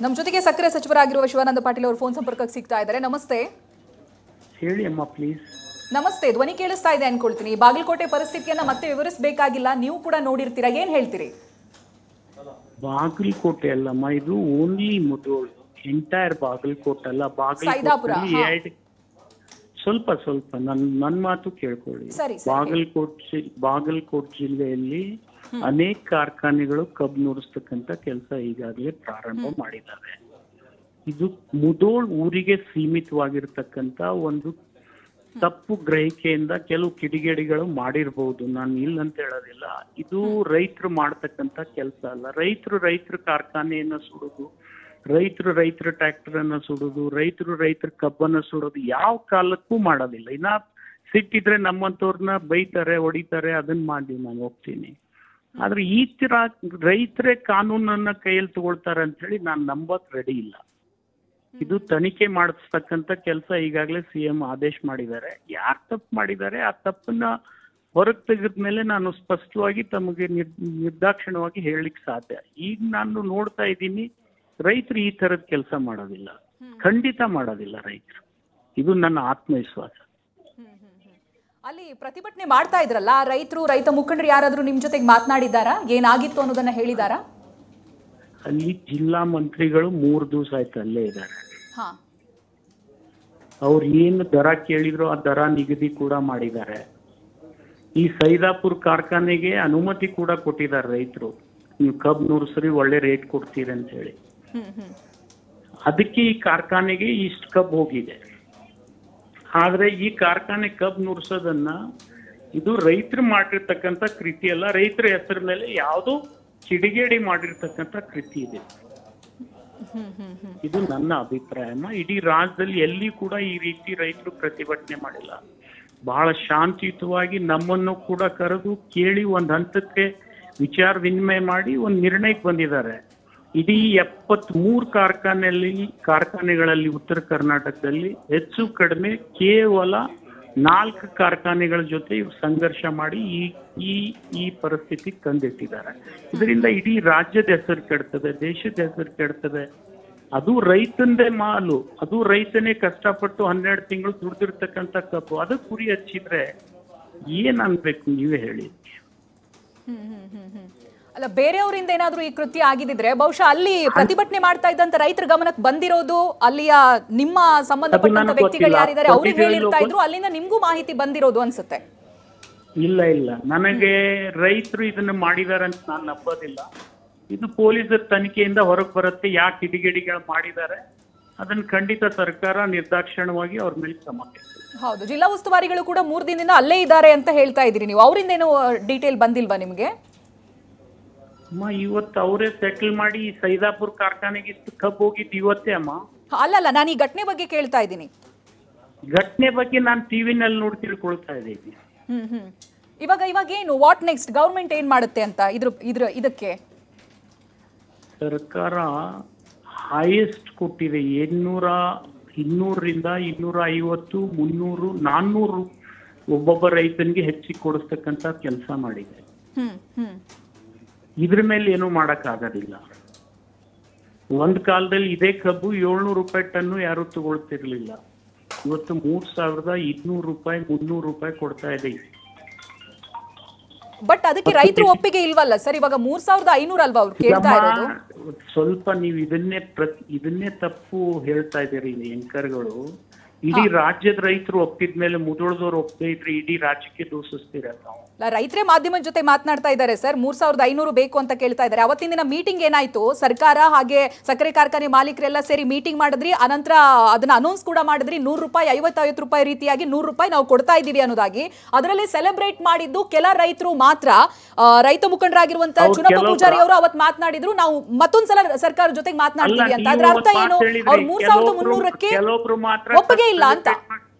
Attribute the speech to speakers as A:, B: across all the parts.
A: ನಮ್ಮ ಜೊತೆಗೆ ಸಕ್ಕರೆ ಸಚಿವರಾಗಿರುವ ಶಿವಾನಂದ ಪಾಟೀಲ್ ಅವರು ಫೋನ್ ಸಂಪರ್ಕಕ್ಕೆ ಸಿಗ್ತಾ ಇದ್ದಾರೆ. ನಮಸ್ತೆ.
B: ಹೇಳಿ ಅಮ್ಮ ಪ್ಲೀಸ್.
A: ನಮಸ್ತೆ, ಧ್ವನಿ ಕೇಳಿಸ್ತಾ ಇದೆ ಅನ್ಕೊಳ್ತೀನಿ. ಬಾಗಲಕೋಟೆ ಪರಿಸ್ಥಿತಿಯನ್ನ ಮತ್ತೆ ವಿವರಿಸಬೇಕಾಗಿಲ್ಲ, ನೀವು ಕೂಡ ನೋಡಿರ್ತೀರಾ, ಏನ್ ಹೇಳ್ತೀರಿ?
B: ಬಾಗಲಕೋಟೆ ಅಲ್ಲಮ್ಮ, ಇದು ಓನ್ಲಿ ಮುಧೋಳ್, ಎಂಟೈರ್ ಬಾಗಲಕೋಟೆ ಅಲ್ಲ. ಬಾಗಲಕೋಟೆ ಸ್ವಲ್ಪ ನನ್ನ ಮಾತು ಕೇಳ್ಕೊಳ್ಳಿ. ಬಾಗಲಕೋಟೆ ಜಿಲ್ಲೆಯಲ್ಲಿ ಅನೇಕ ಕಾರ್ಖಾನೆಗಳು ಕಬ್ಬು ನುರಿಸ್ತಕ್ಕಂಥ ಕೆಲಸ ಈಗಾಗಲೇ ಪ್ರಾರಂಭ ಮಾಡಿದ್ದಾವೆ. ಇದು ಮುಧೋಳ್ ಊರಿಗೆ ಸೀಮಿತವಾಗಿರ್ತಕ್ಕಂಥ ಒಂದು ತಪ್ಪು ಗ್ರಹಿಕೆಯಿಂದ ಕೆಲವು ಕಿಡಿಗೇಡಿಗಳು ಮಾಡಿರ್ಬಹುದು, ನಾನು ಇಲ್ಲ ಅಂತ ಹೇಳೋದಿಲ್ಲ. ಇದು ರೈತರು ಮಾಡ್ತಕ್ಕಂಥ ಕೆಲಸ ಅಲ್ಲ. ರೈತರು ಕಾರ್ಖಾನೆಯನ್ನ ಸುಡೋದು, ರೈತರು ಟ್ರ್ಯಾಕ್ಟರ್ ಅನ್ನ ಸುಡೋದು, ರೈತರ ಕಬ್ಬನ್ನ ಸುಡೋದು ಯಾವ ಕಾಲಕ್ಕೂ ಮಾಡೋದಿಲ್ಲ. ಇನ್ನ ಸಿಟ್ಟಿದ್ರೆ ನಮ್ಮಂತವ್ರನ್ನ ಬೈತಾರೆ, ಹೊಡಿತಾರೆ, ಅದನ್ನ ಮಾಡಿ ನಾನು ಹೋಗ್ತೀನಿ. ಆದ್ರೆ ಈ ತರ ರೈತರೇ ಕಾನೂನನ್ನ ಕೈಯಲ್ಲಿ ತಗೊಳ್ತಾರೆ ಅಂತ ಹೇಳಿ ನಾನು ನಂಬಕ್ ರೆಡಿ ಇಲ್ಲ. ಇದು ತನಿಖೆ ಮಾಡಿಸ್ತಕ್ಕಂಥ ಕೆಲಸ ಈಗಾಗಲೇ CM ಆದೇಶ ಮಾಡಿದ್ದಾರೆ. ಯಾರು ತಪ್ಪು ಮಾಡಿದ್ದಾರೆ ಆ ತಪ್ಪನ್ನ ಹೊರಗೆ ತೆಗೆದ್ಮೇಲೆ ನಾನು ಸ್ಪಷ್ಟವಾಗಿ ತಮಗೆ ನಿರ್ದಾಕ್ಷಿಣ್ಯವಾಗಿ ಹೇಳಲಿಕ್ಕೆ ಸಾಧ್ಯ. ಈಗ ನಾನು ನೋಡ್ತಾ ಇದ್ದೀನಿ, ರೈತರು ಈ ತರದ ಕೆಲಸ ಮಾಡೋದಿಲ್ಲ, ಖಂಡಿತ ಮಾಡೋದಿಲ್ಲ ರೈತರು. ಇದು ನನ್ನ ಆತ್ಮವಿಶ್ವಾಸ.
A: ಅಲ್ಲಿ ಪ್ರತಿಭಟನೆ ಮಾಡ್ತಾ ಇದ್ರಲ್ಲ ರೈತರು, ರೈತ ಮುಖಂಡರು ಯಾರಾದ್ರೂ ನಿಮ್ ಜೊತೆಗೆ ಮಾತನಾಡಿದ್ದಾರಾ? ಏನಾಗಿತ್ತು ಅನ್ನೋದನ್ನ ಹೇಳಿದಾರಾ?
B: ಅಲ್ಲಿ ಜಿಲ್ಲಾ ಮಂತ್ರಿಗಳು 3 ದಿವಸ ಆಯ್ತು ಅಲ್ಲೇ ಇದ್ದಾರೆ. ಅವ್ರು ಏನು ದರ ಕೇಳಿದ್ರು ಆ ದರ ನಿಗದಿ ಕೂಡ ಮಾಡಿದ್ದಾರೆ. ಈ ಸೈದಾಪುರ್ ಕಾರ್ಖಾನೆಗೆ ಅನುಮತಿ ಕೂಡ ಕೊಟ್ಟಿದ್ದಾರೆ ರೈತರು, ನೀವು ಕಬ್ಬು ನುರಿಸ್ರಿ ಒಳ್ಳೆ ರೇಟ್ ಕೊಡ್ತೀರಿ ಅಂತ ಹೇಳಿ. ಅದಕ್ಕೆ ಈ ಕಾರ್ಖಾನೆಗೆ ಇಷ್ಟು ಕಬ್ಬು ಹೋಗಿದೆ. ಆದ್ರೆ ಈ ಕಾರ್ಖಾನೆ ಕಬ್ಬು ನುರಿಸೋದನ್ನ ಇದು ರೈತರು ಮಾಡಿರ್ತಕ್ಕಂಥ ಕೃತಿ ಅಲ್ಲ, ರೈತರ ಹೆಸರ ಮೇಲೆ ಯಾವುದೋ ಕಿಡಿಗೇಡಿ ಮಾಡಿರ್ತಕ್ಕಂಥ ಕೃತಿ ಇದೆ. ಇದು ನನ್ನ ಅಭಿಪ್ರಾಯ. ಇಡೀ ರಾಜ್ಯದಲ್ಲಿ ಎಲ್ಲಿ ಕೂಡ ಈ ರೀತಿ ರೈತರು ಪ್ರತಿಭಟನೆ ಮಾಡಿಲ್ಲ. ಬಹಳ ಶಾಂತಿಯುತವಾಗಿ ನಮ್ಮನ್ನು ಕೂಡ ಕರೆದು ಕೇಳಿ ಒಂದ್ ಹಂತಕ್ಕೆ ವಿಚಾರ ವಿನಿಮಯ ಮಾಡಿ ಒಂದು ನಿರ್ಣಯಕ್ಕೆ ಬಂದಿದ್ದಾರೆ. ಇಡೀ 73 ಕಾರ್ಖಾನೆಗಳಲ್ಲಿ ಉತ್ತರ ಕರ್ನಾಟಕದಲ್ಲಿ ಹೆಚ್ಚು ಕಡಿಮೆ ಕೇವಲ 4 ಕಾರ್ಖಾನೆಗಳ ಜೊತೆ ಇವ್ರು ಸಂಘರ್ಷ ಮಾಡಿ ಈ ಪರಿಸ್ಥಿತಿ ತಂದಿಟ್ಟಿದ್ದಾರೆ. ಇದರಿಂದ ಇಡೀ ರಾಜ್ಯದ ಹೆಸರು ಕೆಡ್ತದೆ, ದೇಶದ ಹೆಸರು ಕೆಡ್ತದೆ. ಅದು ರೈತಂದೇ ಮಾಲು, ಅದು ರೈತನೇ ಕಷ್ಟಪಟ್ಟು 12 ತಿಂಗಳು ದುಡ್ದಿರ್ತಕ್ಕಂಥ ಕಬ್ಬು, ಅದಕ್ಕೆ ಗುರಿ ಹಚ್ಚಿದ್ರೆ ಏನ್ ಅನ್ಬೇಕು ನೀವೇ ಹೇಳಿ.
A: ಅಲ್ಲ, ಬೇರೆಯವರಿಂದ ಏನಾದ್ರೂ ಈ ಕೃತ್ಯ ಆಗಿದ್ರೆ ಬಹುಶಃ ಅಲ್ಲಿ ಪ್ರತಿಭಟನೆ ಮಾಡ್ತಾ ಇದ್ದಂತ ರೈತರ ಗಮನಕ್ಕೆ ಬಂದಿರೋದು, ಅಲ್ಲಿಯ ನಿಮ್ಮ ಸಂಬಂಧಪಟ್ಟಂತ ವ್ಯಕ್ತಿಗಳು ಯಾರಿದ್ದಾರೆ ಅವ್ರಿಗೆ ಹೇಳಿರ್ತಾ ಇದ್ರು, ಅಲ್ಲಿಂದ ನಿಮ್ಗೂ ಮಾಹಿತಿ ಬಂದಿರೋದು ಅನ್ಸುತ್ತೆ.
B: ಇಲ್ಲ, ನನಗೆ ರೈತರು ಇದನ್ನ ಮಾಡಿದಾರೆ ಅಂತ ನಾನು ನಂಬೋದಿಲ್ಲ. ಇದು ಪೊಲೀಸರ ತನಿಖೆಯಿಂದ ಹೊರಗೆ ಬರುತ್ತೆ ಯಾಕೆ ಕಿಡಿಗೇಡಿಗಳು ಮಾಡಿದ್ದಾರೆ. ಅದನ್ನ ಖಂಡಿತ ಸರ್ಕಾರ ನಿರ್ದಾಕ್ಷಿಣ್ಯವಾಗಿ ಅವ್ರ ಮೇಲೆ ಕ್ರಮ.
A: ಹೌದು, ಜಿಲ್ಲಾ ಉಸ್ತುವಾರಿಗಳು ಕೂಡ 3 ದಿನದಿಂದ ಅಲ್ಲೇ ಇದ್ದಾರೆ ಅಂತ ಹೇಳ್ತಾ ಇದ್ರಿ ನೀವು. ಅವರಿಂದ ಏನು ಡೀಟೇಲ್ ಬಂದಿಲ್ವಾ ನಿಮ್ಗೆ?
B: ಇವತ್ತು ಅವರೇ ಸೆಟಲ್ ಮಾಡಿ ಸೈದಾಪುರ್ ಕಾರ್ಖಾನೆಗೆ ಇಷ್ಟು ಕಬ್ಬು ಹೋಗಿದ್ದು ಇವತ್ತೇ ಅಮ್ಮ.
A: ಅಲ್ಲಲ್ಲ, ನಾನು ಈ ಘಟನೆ ಬಗ್ಗೆ ಕೇಳ್ತಾ ಇದ್ದೀನಿ.
B: ಘಟನೆ ಬಗ್ಗೆ ನಾನು ಟಿವಿನಲ್ಲಿ ನೋಡಿ ತಿಳ್ಕೊಳ್ತಾ ಇದ್ದೀನಿ.
A: ಇವಾಗ ಏನು ವಾಟ್ ನೆಕ್ಸ್ಟ್? ಗವರ್ಮೆಂಟ್ ಏನ್ ಮಾಡುತ್ತೆ ಅಂತ ಇದಕ್ಕೆ
B: ಸರ್ಕಾರ ಹೈಯೆಸ್ಟ್ ಕೊಟ್ಟಿದೆ. 200ರಿಂದ 250, 300, 400 ಒಬ್ಬೊಬ್ಬ ರೈತನಿಗೆ ಹೆಚ್ಚಿಗೆ ಕೊಡಿಸ್ತಕ್ಕಂಥ ಕೆಲಸ ಮಾಡಿದೆ. ಇದ್ರ ಮೇಲೆ ಏನು ಮಾಡಕ್ ಆಗೋದಿಲ್ಲ. ಒಂದ್ ಕಾಲದಲ್ಲಿ ಇದೇ ಕಬ್ಬು 700 ರೂಪಾಯಿ ಟನ್ನು ಯಾರು ತಗೊಳ್ತಿರ್ಲಿಲ್ಲ. ಇವತ್ತು 3200 ರೂಪಾಯಿ, 300 ರೂಪಾಯಿ ಕೊಡ್ತಾ ಇದೆ.
A: ಬಟ್ ಅದಕ್ಕೆ ರೈತರು ಒಪ್ಪಿಗೆ ಇಲ್ವಲ್ಲ ಸರ್? ಇವಾಗ 3500 ಅಲ್ವಾ ಅವ್ರು ಕೇಳ್ತಾ ಇರೋದು?
B: ಸ್ವಲ್ಪ ನೀವು ಇದನ್ನೇ ತಪ್ಪು ಹೇಳ್ತಾ ಇದ್ದೀರಿ ಎಂಕರ್ಗಳು. ಇಡೀ ರಾಜ್ಯದ ರೈತರು ಒಪ್ಪಿದ್ಮೇಲೆ ಮುಧೋಳದವ್ರು ಒಪ್ಪದೇ ಇದ್ರೆ ಇಡೀ ರಾಜ್ಯಕ್ಕೆ ದೂಷಿಸ್ತೀರ ನಾವು.
A: ರೈತರೇ ಮಾಧ್ಯಮದ ಜೊತೆ ಮಾತನಾಡ್ತಾ ಇದ್ದಾರೆ ಸರ್, 3500 ಬೇಕು ಅಂತ ಕೇಳ್ತಾ ಇದ್ದಾರೆ. ಅವತ್ತಿನ ದಿನ ಮೀಟಿಂಗ್ ಏನಾಯ್ತು, ಸರ್ಕಾರ ಹಾಗೆ ಸಕ್ಕರೆ ಕಾರ್ಖಾನೆ ಮಾಲೀಕರೆಲ್ಲ ಸೇರಿ ಮೀಟಿಂಗ್ ಮಾಡಿದ್ರಿ, ಅನಂತರ ಅದನ್ನ ಅನೌನ್ಸ್ ಕೂಡ ಮಾಡಿದ್ರಿ, 100 ರೂಪಾಯಿ 50 ರೂಪಾಯಿ ರೀತಿಯಾಗಿ 100 ರೂಪಾಯಿ ನಾವು ಕೊಡ್ತಾ ಇದೀವಿ ಅನ್ನೋದಾಗಿ. ಅದರಲ್ಲಿ ಸೆಲೆಬ್ರೇಟ್ ಮಾಡಿದ್ದು ಕೆಲ ರೈತರು ಮಾತ್ರ. ರೈತ ಮುಖಂಡರಾಗಿರುವಂತಹ ಚುನಪ್ಪ ಪೂಜಾರಿ ಅವರು ಅವತ್ತು ಮಾತನಾಡಿದ್ರು, ನಾವು ಮತ್ತೊಂದ್ಸಲ ಸರ್ಕಾರ ಜೊತೆಗೆ ಮಾತನಾಡ್ತೀವಿ ಅಂತ. ಅದ್ರ ಅರ್ಥ ಏನು? ಅವ್ರು 3300ಕ್ಕೆ ಒಪ್ಪಿಗೆ ಇಲ್ಲ ಅಂತ.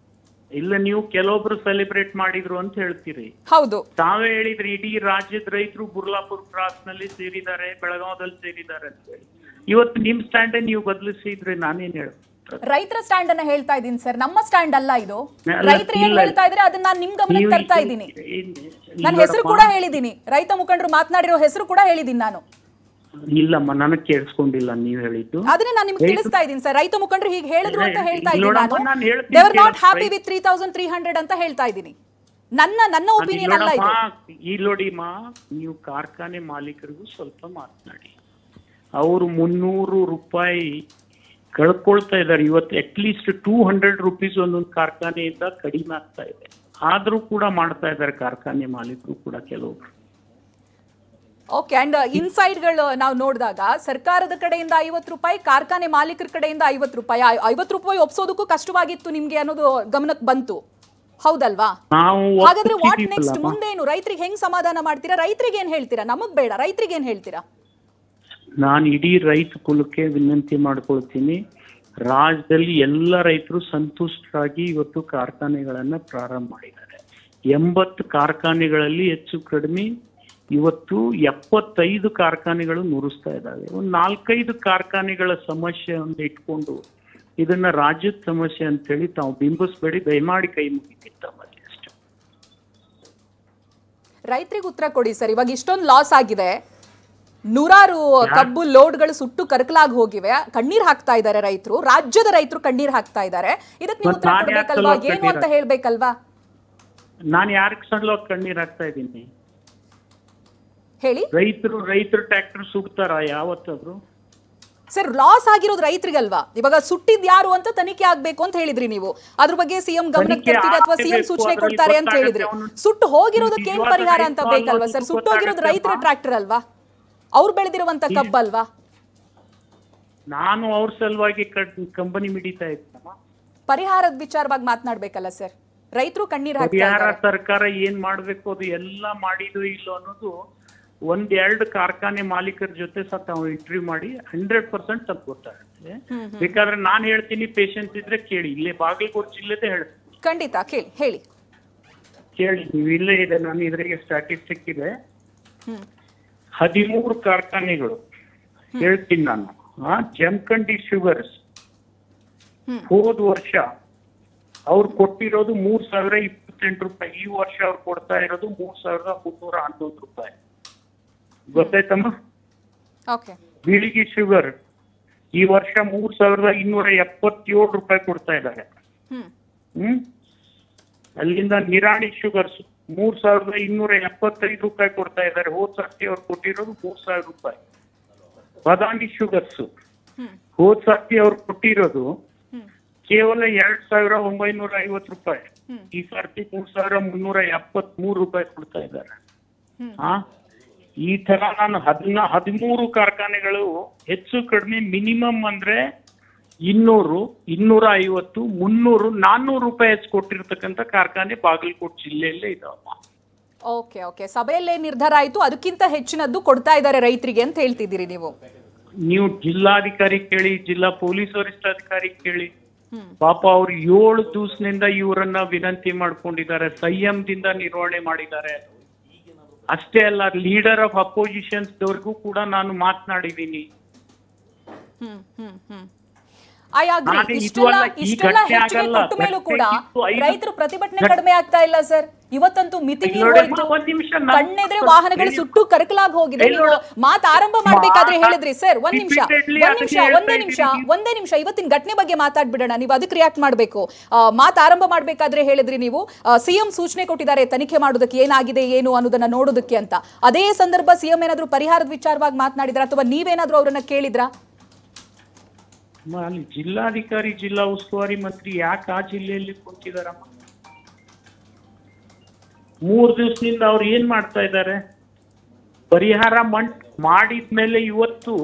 B: ಇಲ್ಲ, ನೀವು ಕೆಲವೊಬ್ರು ಸೆಲೆಬ್ರೇಟ್ ಮಾಡಿದ್ರು ಅಂತ ಹೇಳ್ತೀರಿ.
A: ಹೌದು,
B: ತಾವೇ ಹೇಳಿದ್ರಿ ಇಡೀ ರಾಜ್ಯದ ರೈತರು ಬುರ್ಲಾಪುರ್ ಕ್ರಾಸ್ ನಲ್ಲಿ ಸೇರಿದ್ದಾರೆ, ಬೆಳಗಾವದಲ್ಲಿ ಸೇರಿದ್ದಾರೆ ಅಂತ ಹೇಳಿ. ಇವತ್ತು ನಿಮ್ ಸ್ಟ್ಯಾಂಡ್ ನೀವು ಬದಲಿಸಿದ್ರೆ ನಾನೇನ್ ಹೇಳ?
A: ರೈತರ ಸ್ಟ್ಯಾಂಡ್ ಅನ್ನ ಹೇಳ್ತಾ ಇದೀನಿ ಸರ್, ನಮ್ಮ ಸ್ಟ್ಯಾಂಡ್ ಅಲ್ಲ ಇದು. ರೈತರು ಏನ್ ಹೇಳ್ತಾ ಇದ್ರೆ ಅದನ್ನ ನಾನು ನಿಮ್ ಗಮನಕ್ಕೆ ತರ್ತಾ ಇದ್ದೀನಿ. ನನ್ನ ಹೆಸರು ಕೂಡ ಹೇಳಿದೀನಿ, ರೈತ ಮುಖಂಡರು ಮಾತನಾಡಿರೋ ಹೆಸರು ಕೂಡ ಹೇಳಿದೀನಿ ನಾನು.
B: ಇಲ್ಲಮ್ಮ, ನನಗೆ ಕೇಳಿಸ್ಕೊಂಡಿಲ್ಲ ನೀವು ಹೇಳಿದ್ದು.
A: ಅದನ್ನೇ ನಾನು ನಿಮ್ಗೆ ತಿಳಿಸ್ತಾ ಇದ್ದೀನಿ ಸರ್. ರೈತ ಮುಖಂಡರು ಹೀಗೆ ಹೇಳಿದ್ರು ಅಂತ ಹೇಳ್ತಾ ಇದ್ದೀನಿ
B: ನೋಡಮ್ಮ,
A: ನಾನು.
B: ನಾನು ಹೇಳ್ತೀನಿ
A: ದೇ ಆರ್ ನಾಟ್
B: ಕೇಳು.
A: ಹ್ಯಾಪಿ ವಿತ್ 3300 ಅಂತ ಹೇಳ್ತಾ ಇದ್ದೀನಿ. ನನ್ನ ಒಪಿನಿಯನ್ ಅಲ್ಲ ಇದು.
B: ಈ ನೋಡಿಮ್ಮ, ನೀವು ಕಾರ್ಖಾನೆ ಮಾಲೀಕರಿಗೂ ಸ್ವಲ್ಪ ಮಾತನಾಡಿ. ಅವರು 300 ರೂಪಾಯಿ ಕಳ್ಕೊಳ್ತಾ ಇದ್ದಾರೆ ಇವತ್ತು. ಅಟ್ಲೀಸ್ಟ್ 200 ರುಪೀಸ್ ಒಂದೊಂದು ಕಾರ್ಖಾನೆಯಿಂದ ಕಡಿಮೆ ಆಗ್ತಾ ಇದೆ. ಆದ್ರೂ ಕೂಡ ಮಾಡ್ತಾ ಇದ್ದಾರೆ ಕಾರ್ಖಾನೆ ಮಾಲೀಕರು ಕೂಡ ಕೆಲವೊಬ್ರು.
A: ಓಕೆ. ಅಂಡ್ ಇನ್ಸೈಡ್ಗಳು ನಾವು ನೋಡಿದಾಗ ಸರ್ಕಾರದ ಕಡೆಯಿಂದ 50 ರೂಪಾಯಿ, ಕಾರ್ಖಾನೆ ಮಾಲೀಕರ ಕಡೆಯಿಂದ 50 ರೂಪಾಯಿ. 50 ರೂಪಾಯಿ ಒಪ್ಸೋದಕ್ಕೂ ಕಷ್ಟವಾಗಿತ್ತು ನಿಮ್ಗೆ ಅನ್ನೋದು ಗಮನಕ್ಕೆ ಬಂತು, ಹೌದಲ್ವಾ? ಹಾಗಾದ್ರೆ ವಾಟ್ ನೆಕ್ಸ್ಟ್? ಮುಂದೇನು? ರೈತರಿಗೆ ಹೆಂಗ್ ಸಮಾಧಾನ ಮಾಡ್ತೀರಾ? ರೈತರಿಗೆ ಏನ್ ಹೇಳ್ತೀರಾ? ನಮಗ್ ಬೇಡ, ರೈತರಿಗೆ ಏನ್ ಹೇಳ್ತೀರಾ?
B: ನಾನು ಇಡೀ ರೈತ ಕುಲಕ್ಕೆ ವಿನಂತಿ ಮಾಡ್ಕೊಳ್ತೀನಿ, ರಾಜ್ಯದಲ್ಲಿ ಎಲ್ಲ ರೈತರು ಸಂತುಷ್ಟರಾಗಿ ಇವತ್ತು ಕಾರ್ಖಾನೆಗಳನ್ನ ಪ್ರಾರಂಭ ಮಾಡಿದ್ದಾರೆ. 80 ಕಾರ್ಖಾನೆಗಳಲ್ಲಿ ಹೆಚ್ಚು ಕಡಿಮೆ ಇವತ್ತು 75 ಕಾರ್ಖಾನೆಗಳು ನುರಿಸ್ತಾ ಇದ್ದಾವೆ. ಒಂದು 4-5 ಕಾರ್ಖಾನೆಗಳ ಸಮಸ್ಯೆಯನ್ನು ಇಟ್ಕೊಂಡು ಇದನ್ನ ರಾಜ್ಯದ ಸಮಸ್ಯೆ ಅಂತೇಳಿ ತಾವು ಬಿಂಬಿಸ್ಬೇಡಿ, ದಯಮಾಡಿ ಕೈ ಮುಗಿತಿತ್ತ ಮತ್ತೆ ಅಷ್ಟೇ.
A: ರೈತರಿಗೆ ಉತ್ತರ ಕೊಡಿ ಸರ್. ಇವಾಗ ಇಷ್ಟೊಂದು ಲಾಸ್ ಆಗಿದೆ, ನೂರಾರು ಕಬ್ಬು ಲೋಡ್ಗಳು ಸುಟ್ಟು ಕರಕಲಾಗಿ ಹೋಗಿವೆ, ಕಣ್ಣೀರ್ ಹಾಕ್ತಾ ಇದ್ದಾರೆ ರೈತರು, ರಾಜ್ಯದ ರೈತರು ಕಣ್ಣೀರ್ ಹಾಕ್ತಾ ಇದ್ದಾರೆ. ಇದಕ್ಕೆ ನೀವು ಉತ್ತರ ಕೊಡ್ಬೇಕಲ್ವಾ? ಏನು ಅಂತ ಹೇಳ್ಬೇಕಲ್ವಾ?
B: ನಾನು ಯಾರಿಗೆ ಸಲ ಕಣ್ಣೀರ್ ಹಾಕ್ತಾ ಇದ್ದೀನಿ
A: ಹೇಳಿ.
B: ರೈತರು ಟ್ರ್ಯಾಕ್ಟರ್ ಸುಡ್ತಾರ ಯಾವತ್ತಾದ್ರು?
A: ಸರ್, ಲಾಸ್ ಆಗಿರೋದು ರೈತರಿಗಲ್ವಾ? ಇವಾಗ ಸುಟ್ಟಿದ್ ಯಾರು ಅಂತ ತನಿಖೆ ಆಗ್ಬೇಕು ಅಂತ ಹೇಳಿದ್ರಿ ನೀವು. ಅದ್ರ ಬಗ್ಗೆ ಸಿಎಂ ಗಮನಕ್ಕೆ ತರ್ತೀವಿ ಅಥವಾ ಸಿಎಂ ಸೂಚನೆ ಕೊಡ್ತಾರೆ ಅಂತ ಹೇಳಿದ್ರಿ. ಸುಟ್ಟು ಹೋಗಿರೋದಕ್ಕೆ ಏನ್ ಪರಿಹಾರ ಅಂತ ಬೇಕಲ್ವಾ ಸರ್? ಸುಟ್ಟು ಹೋಗಿರೋದು ರೈತರ ಟ್ರ್ಯಾಕ್ಟರ್ ಅಲ್ವಾ? ಅವ್ರು ಬೆಳೆದಿರುವಂತ ಕಬ್ಬಲ್ವಾ?
B: ನಾನು ಅವ್ರ ಸಲುವಾಗಿ ಕಂಪನಿ ಮಿಡಿತಾ ಇದ್ದಮ್ಮ.
A: ಪರಿಹಾರದ ವಿಚಾರವಾಗಿ ಮಾತನಾಡ್ಬೇಕಲ್ಲ ಸರ್. ರೈತರು ಕಣ್ಣೀರ್
B: ಪರಿಹಾರ ಸರ್ಕಾರ ಏನ್ ಮಾಡ್ಬೇಕು ಅದು ಎಲ್ಲ ಮಾಡಿದ್ರು ಇಲ್ಲೋ ಅನ್ನೋದು 1-2 ಕಾರ್ಖಾನೆ ಮಾಲೀಕರ ಜೊತೆ ಸಹ ತಾವು ಇಂಟರ್ವ್ಯೂ ಮಾಡಿ 100% ತಪ್ಪು ಗೊತ್ತಾಗುತ್ತೆ. ಬೇಕಾದ್ರೆ ನಾನು ಹೇಳ್ತೀನಿ, ಪೇಷನ್ಸ್ ಇದ್ರೆ ಕೇಳಿ. ಇಲ್ಲೇ ಬಾಗಲಕೋಟೆ ಜಿಲ್ಲೆದೇ ಹೇಳ್ತೀನಿ.
A: ಖಂಡಿತ ಹೇಳಿ
B: ಕೇಳಿ, ನೀವು ಇಲ್ಲೇ ಇದೆ, ನಾನು ಇದ್ರಿಗೆ ಸ್ಟಾಟಿಸ್ಟಿಕ್ ಇದೆ. 13 ಕಾರ್ಖಾನೆಗಳು ಹೇಳ್ತೀನಿ ನಾನು. ಜಮಖಂಡಿ ಶುಗರ್ಸ್ ಹೋದ ವರ್ಷ ಅವ್ರು ಕೊಟ್ಟಿರೋದು 3028 ರೂಪಾಯಿ. ಈ ವರ್ಷ ಅವ್ರು ಕೊಡ್ತಾ ಇರೋದು 3311 ರೂಪಾಯಿ. ಗೊತ್ತಾಯ್ತಮ್ಮ? ಬೀಳಿಗಿ ಶುಗರ್ ಈ ವರ್ಷ 3277 ರೂಪಾಯಿ ಕೊಡ್ತಾ ಇದ್ದಾರೆ. ಅಲ್ಲಿಂದ ನಿರಾಣಿ ಶುಗರ್ಸ್ 3275 ರೂಪಾಯಿ ಕೊಡ್ತಾ ಇದ್ದಾರೆ. ಹೋದ್ ಸರ್ತಿ ಅವ್ರು ಕೊಟ್ಟಿರೋದು 3000 ರೂಪಾಯಿ. ಬದಾಮಿ ಶುಗರ್ಸ್ ಹೋದ್ ಸರ್ತಿ ಅವ್ರು ಕೊಟ್ಟಿರೋದು ಕೇವಲ 2950 ರೂಪಾಯಿ. ಈ ಸರ್ತಿ 3373 ರೂಪಾಯಿ ಕೊಡ್ತಾ ಇದ್ದಾರೆ. ಈ ತರ ನಾನು 13 ಕಾರ್ಖಾನೆಗಳು ಹೆಚ್ಚು ಕಡಿಮೆ ಮಿನಿಮಮ್ ಅಂದ್ರೆ 200, 250, 300, 400 ರೂಪಾಯಿ ಹೆಚ್ಚು ಕೊಟ್ಟಿರ್ತಕ್ಕಂಥ ಕಾರ್ಖಾನೆ ಬಾಗಲಕೋಟೆ ಜಿಲ್ಲೆಯಲ್ಲೇ ಇದಾವಮ್ಮ.
A: ಓಕೆ. ಸಭೆಯಲ್ಲೇ ನಿರ್ಧಾರ ಆಯ್ತು, ಅದಕ್ಕಿಂತ ಹೆಚ್ಚಿನದ್ದು ಕೊಡ್ತಾ ಇದ್ದಾರೆ ರೈತರಿಗೆ ಅಂತ ಹೇಳ್ತಿದ್ದೀರಿ ನೀವು.
B: ನೀವು ಜಿಲ್ಲಾಧಿಕಾರಿ ಕೇಳಿ, ಜಿಲ್ಲಾ ಪೊಲೀಸ್ ವರಿಷ್ಠಾಧಿಕಾರಿ ಕೇಳಿ. ಪಾಪ ಅವ್ರು 7 ದಿವಸದಿಂದ ಇವರನ್ನ ವಿನಂತಿ ಮಾಡ್ಕೊಂಡಿದ್ದಾರೆ, ಸಂಯಮದಿಂದ ನಿರ್ವಹಣೆ ಮಾಡಿದ್ದಾರೆ. ಅಷ್ಟೇ ಅಲ್ಲ, ಲೀಡರ್ ಆಫ್ ಅಪೋಸಿಷನ್ಸ್ ದವರೆಗೂ ಕೂಡ ನಾನು ಮಾತನಾಡಿದ್ದೀನಿ.
A: ಇಷ್ಟೆಲ್ಲ ಹೆಚ್ಚಿಗೆ ಕೊಟ್ಟ ಮೇಲೂ ಕೂಡ ರೈತರು ಪ್ರತಿಭಟನೆ ಕಡಿಮೆ ಆಗ್ತಾ ಇಲ್ಲ ಸರ್. ಇವತ್ತಂತೂ ಮಿತಿ ಕಣ್ಣೆದ್ರೆ ವಾಹನಗಳು ಸುಟ್ಟು ಕರಕಲಾಗಿ ಹೋಗಿದೆ. ನೀವು ಮಾತು ಆರಂಭ ಮಾಡ್ಬೇಕಾದ್ರೆ ಹೇಳಿದ್ರಿ ಸರ್, ಒಂದೇ ನಿಮಿಷ ಇವತ್ತಿನ ಘಟನೆ ಬಗ್ಗೆ ಮಾತಾಡ್ಬಿಡೋಣ, ನೀವು ಅದಕ್ಕೆ ರಿಯಾಕ್ಟ್ ಮಾಡ್ಬೇಕು. ಮಾತು ಆರಂಭ ಮಾಡ್ಬೇಕಾದ್ರೆ ಹೇಳಿದ್ರಿ ನೀವು ಸಿಎಂ ಸೂಚನೆ ಕೊಟ್ಟಿದ್ದಾರೆ ತನಿಖೆ ಮಾಡೋದಕ್ಕೆ, ಏನಾಗಿದೆ ಏನು ಅನ್ನೋದನ್ನ ನೋಡೋದಕ್ಕೆ ಅಂತ. ಅದೇ ಸಂದರ್ಭ ಸಿಎಂ ಏನಾದ್ರು ಪರಿಹಾರದ ವಿಚಾರವಾಗಿ ಮಾತನಾಡಿದ್ರ ಅಥವಾ ನೀವೇನಾದ್ರೂ ಅವರನ್ನ ಕೇಳಿದ್ರಾ?
B: ಅಲ್ಲಿ ಜಿಲ್ಲಾಧಿಕಾರಿ, ಜಿಲ್ಲಾ ಉಸ್ತುವಾರಿ ಮಂತ್ರಿ ಯಾಕೆ ಆ ಜಿಲ್ಲೆಯಲ್ಲಿ ಕುಂತಿದಾರಮ್ಮ? 3 ದಿವಸದಿಂದ ಅವ್ರು ಏನ್ ಮಾಡ್ತಾ ಇದ್ದಾರೆ? ಪರಿಹಾರ ಮಾಡಿದ್ಮೇಲೆ ಇವತ್ತು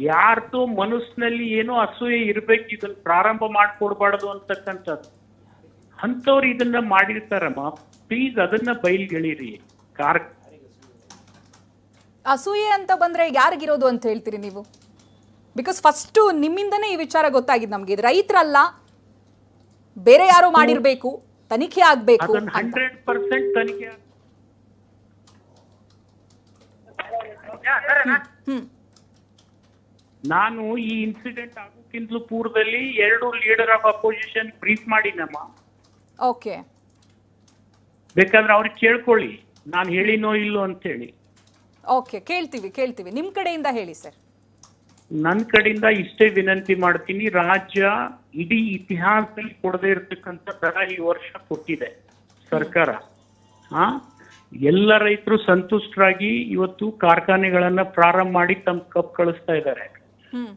B: ಯಾರ್ದು ಮನಸ್ಸಿನಲ್ಲಿ ಏನೋ ಅಸೂಯೆ ಇರ್ಬೇಕು, ಇದನ್ನ ಪ್ರಾರಂಭ ಮಾಡ್ಕೊಡ್ಬಾರ್ದು ಅಂತಕ್ಕಂಥದ್ದು. ಅಂತವ್ರು ಇದನ್ನ ಮಾಡಿರ್ತಾರಮ್ಮ. ಪ್ಲೀಸ್ ಅದನ್ನ ಬಯಲ್ಗೆಳಿರಿ.
A: ಅಸೂಯೆ ಅಂತ ಬಂದ್ರೆ ಯಾರಿಗಿರೋದು ಅಂತ ಹೇಳ್ತೀರಿ ನೀವು? ಬಿಕಾಸ್ ಫಸ್ಟ್ ನಿಮ್ಮಿಂದನೇ ಈ ವಿಚಾರ ಗೊತ್ತಾಗಿದ್ದು ನಮ್ಗೆ. ಇದು ರೈತರಲ್ಲ, ಬೇರೆ ಯಾರೋ ಮಾಡಿರ್ಬೇಕು, ತನಿಖೆ ಆಗ್ಬೇಕು.
B: 100% ತನಿಖೆ. ನಾನು ಈ ಇನ್ಸಿಡೆಂಟ್ ಆಗೋಕ್ಕಿಂತಲೂ ಪೂರ್ವದಲ್ಲಿ 2 ಲೀಡರ್ ಆಫ್ ಅಪೋಸಿಷನ್ ಬ್ರೀಫ್ ಮಾಡಿನಮ್ಮ.
A: ಓಕೆ,
B: ಬೇಕಾದ್ರೆ ಅವ್ರಿಗೆ ಕೇಳ್ಕೊಳ್ಳಿ ನಾನು ಹೇಳಿನೋ ಇಲ್ಲೋ ಅಂತ ಹೇಳಿ.
A: ಓಕೆ, ಕೇಳ್ತೀವಿ ನಿಮ್ ಕಡೆಯಿಂದ ಹೇಳಿ ಸರ್.
B: ನನ್ನ ಕಡೆಯಿಂದ ಇಷ್ಟೇ ವಿನಂತಿ ಮಾಡ್ತೀನಿ, ರಾಜ್ಯ ಇಡೀ ಇತಿಹಾಸದಲ್ಲಿ ಕೊಡದೇ ಇರತಕ್ಕಂತ ದರ ಈ ವರ್ಷ ಕೊಟ್ಟಿದೆ ಸರ್ಕಾರ. ಎಲ್ಲ ರೈತರು ಸಂತುಷ್ಟರಾಗಿ ಇವತ್ತು ಕಾರ್ಖಾನೆಗಳನ್ನ ಪ್ರಾರಂಭ ಮಾಡಿ ತಮ್ಮ ಕಬ್ಬು ಕಳಿಸ್ತಾ ಇದ್ದಾರೆ.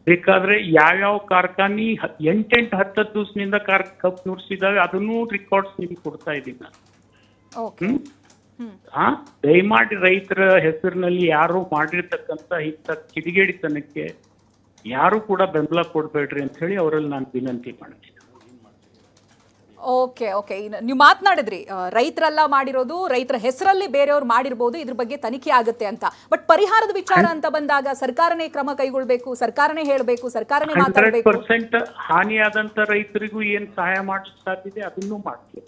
B: ಬೇಕಾದ್ರೆ ಯಾವ್ಯಾವ ಕಾರ್ಖಾನೆ 8-10 ದಿವಸದಿಂದ ಕಬ್ಬು ನುಡ್ಸಿದಾವೆ ಅದನ್ನೂ ರೆಕಾರ್ಡ್ಸ್ ನಿಮ್ಗೆ ಕೊಡ್ತಾ ಇದ್ದೀನಿ ನಾನು. ದಯಮಾಡಿ ರೈತರ ಹೆಸರಿನಲ್ಲಿ ಯಾರು ಮಾಡಿರ್ತಕ್ಕಂಥ ಇಂಥ ಕಿಡಿಗೇಡಿತನಕ್ಕೆ ಯಾರು ಕೂಡ ಬೆಂಬಲ ಕೊಡ್ಬೇಡ್ರಿ ಅಂತ ಹೇಳಿ ಅವರಲ್ಲಿ ನಾನು ವಿನಂತಿ ಮಾಡ್ತೀನಿ.
A: ಓಕೆ, ನೀವು ಮಾತನಾಡಿದ್ರಿ ರೈತರೆಲ್ಲ ಮಾಡಿರೋದು, ರೈತರ ಹೆಸರಲ್ಲಿ ಬೇರೆಯವ್ರು ಮಾಡಿರ್ಬೋದು, ಇದ್ರ ಬಗ್ಗೆ ತನಿಖೆ ಆಗುತ್ತೆ ಅಂತ. ಬಟ್ ಪರಿಹಾರದ ವಿಚಾರ ಅಂತ ಬಂದಾಗ ಸರ್ಕಾರನೇ ಕ್ರಮ ಕೈಗೊಳ್ಬೇಕು, ಸರ್ಕಾರನೇ ಹೇಳ್ಬೇಕು, ಸರ್ಕಾರನೇ ಮಾತಾಡಬೇಕು.
B: 100% ಹಾನಿಯಾದಂತ ರೈತರಿಗೂ ಏನ್ ಸಹಾಯ ಮಾಡಕ್ ಸಾಧ್ಯತೆ ಅದನ್ನು ಮಾಡ್ತೀವಿ,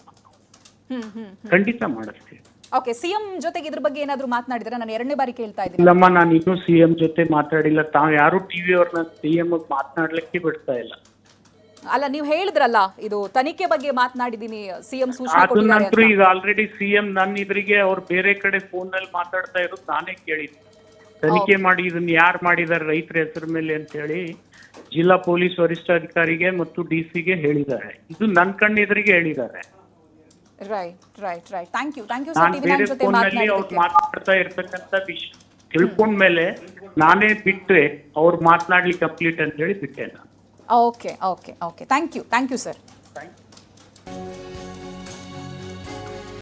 B: ಖಂಡಿತ ಮಾಡಿಸ್ತೀವಿ.
A: ಓಕೆ, ಸಿಎಂ ಜೊತೆಗೆ ಇದ್ರ ಬಗ್ಗೆ ಏನಾದ್ರು ಮಾತನಾಡಿದ್ರೆ? ನಾನು 2ನೇ ಬಾರಿ ಕೇಳ್ತಾ ಇದ್ದೀನಿ.
B: ಇಲ್ಲಮ್ಮ, ನಾನು ಇನ್ನೂ ಸಿಎಂ ಜೊತೆ ಮಾತಾಡಿಲ್ಲ. ತಾವ್ ಯಾರು ಟಿವಿ ಅವ್ರನ್ನ ಸಿಎಂ ಮಾತನಾಡ್ಲಿಕ್ಕೆ ಬಿಡ್ತಾ ಇಲ್ಲ.
A: ಅಲ್ಲ, ನೀವು ಹೇಳಿದ್ರಲ್ಲ ಇದು ತನಿಖೆ ಬಗ್ಗೆ ಮಾತನಾಡಿದೀನಿ, ಸಿಎಂ ಸೂಚನೆ
B: ಅದು ನಂತರ ಈಗ ಆಲ್ರೆಡಿ ಸಿಎಂ ನನ್ನ ಇದ್ರಿಗೆ ಅವ್ರು ಬೇರೆ ಕಡೆ ಫೋನ್ ನಲ್ಲಿ ಮಾತಾಡ್ತಾ ಇರೋದು ನಾನೇ ಕೇಳಿದ್ದೆ. ತನಿಖೆ ಮಾಡಿ ಇದನ್ನ ಯಾರು ಮಾಡಿದಾರೆ ರೈತರ ಹೆಸರ ಮೇಲೆ ಅಂತ ಹೇಳಿ ಜಿಲ್ಲಾ ಪೊಲೀಸ್ ವರಿಷ್ಠಾಧಿಕಾರಿಗೆ ಮತ್ತು ಡಿಸಿಗೆ ಹೇಳಿದ್ದಾರೆ. ಇದು ನನ್ನ ಕಣ್ಣೆದುರಿಗೆ ಹೇಳಿದ್ದಾರೆ.
A: ರೈಟ್. ಥ್ಯಾಂಕ್ ಯು
B: ನಾನು ಬೇರೆ ಫೋನ್ ನಲ್ಲಿ ಅವ್ರು ಮಾತಾಡ್ತಾ ಇರ್ತಕ್ಕಂಥ ವಿಷಯ ತಿಳ್ಕೊಂಡ್ಮೇಲೆ ನಾನೇ ಬಿಟ್ರೆ ಅವ್ರು ಮಾತನಾಡ್ಲಿಕ್ಕೆ ಕಂಪ್ಲೀಟ್ ಅಂತ ಹೇಳಿ ಬಿಟ್ಟೆ ನಾನು.
A: ಓಕೆ. Thank you sir.